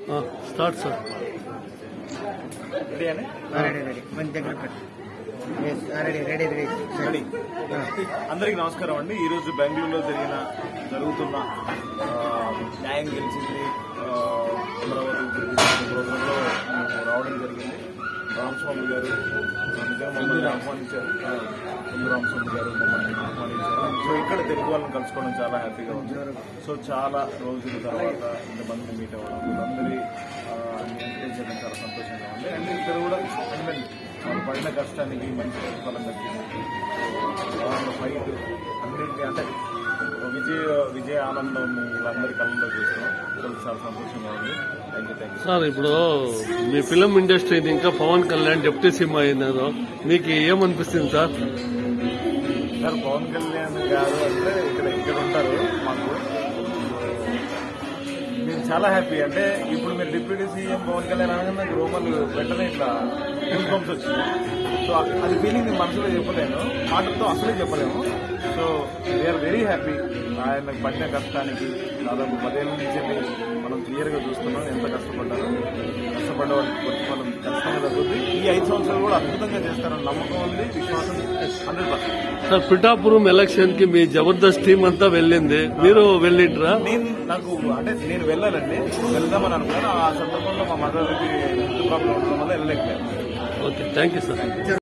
Start sir. Ready అని ready మంచి దగ్గర రెడీ. అందరికి నమస్కారం అండి. ఈరోజు బెంగళూరులో జరుగుతున్న న్యాయం గెలిచింది అమరావతి ప్రోగ్రాంలో రావడం జరిగింది. రామస్వామి గారు నిజంగా మమ్మల్ని ఆహ్వానించారు. రామస్వామి గారు మమ్మల్ని ఆహ్వానించారు. సో ఇక్కడ తెలుగు వాళ్ళని కలుసుకోవడం చాలా హ్యాపీగా ఉంది. సో చాలా రోజుల తర్వాత ఇంతమందిని మీట్ అవ్వడం, అందరి ఎంకరేజ్ చేయడం చాలా సంతోషంగా ఉంది. అండ్ ఇక్కడ కూడా వాళ్ళు పడిన కష్టానికి మంచి ప్రతిఫలం దక్కింది. వాళ్ళ ఫైట్ అన్నింటినీ అంటే విజయ ఆనందం వీళ్ళందరి కళ్ళలో చూస్తున్నాం. చాలా సంతోషంగా ఉంది. Thank you. సార్, ఇప్పుడు మీ ఫిలిం ఇండస్ట్రీని ఇంకా పవన్ కళ్యాణ్ డిప్యూటీ సీఎం అయినారు, మీకు ఏమనిపిస్తుంది సార్? సార్, పవన్ కళ్యాణ్ గారు అంటే ఇక్కడ ఉంటారు మాకు. నేను చాలా హ్యాపీ. అంటే ఇప్పుడు మీరు డిప్యూటీ సీఎం పవన్ కళ్యాణ్ అనగా నాకు రోమన్లు వెంటనే ఇట్లా గూస్ బంప్స్ వచ్చింది. సో అది ఫీలింగ్ నేను మనసులో చెప్పలేను, మాటలతో అసలే చెప్పలేము. So we are very happy. ఆయన పడిన కష్టానికి దాదాపు 10 ఏళ్ళ నుంచి మనం క్లియర్గా చూస్తున్నాం ఎంత కష్టపడ్డారో. కష్టపడ్డ వాళ్ళకి ప్రతిఫలం ఖచ్చితంగా తగ్గుతుంది. ఈ 5 సంవత్సరాలు కూడా అద్భుతంగా చేస్తారని నమ్మకం ఉంది, విశ్వాసం 100%. సార్, పిఠాపురం ఎలక్షన్ కి మీ జబర్దస్త్ టీం అంతా వెళ్ళింది, మీరు వెళ్ళిండ్రా? నేను వెళ్ళాలండి, వెళ్దామని అనుకున్నాను. ఆ సందర్భంలో మా మదర్కి హెల్త్ ప్రాబ్లం ఉండడం వల్ల వెళ్ళలేకపోయాను. Okay, thank you sir.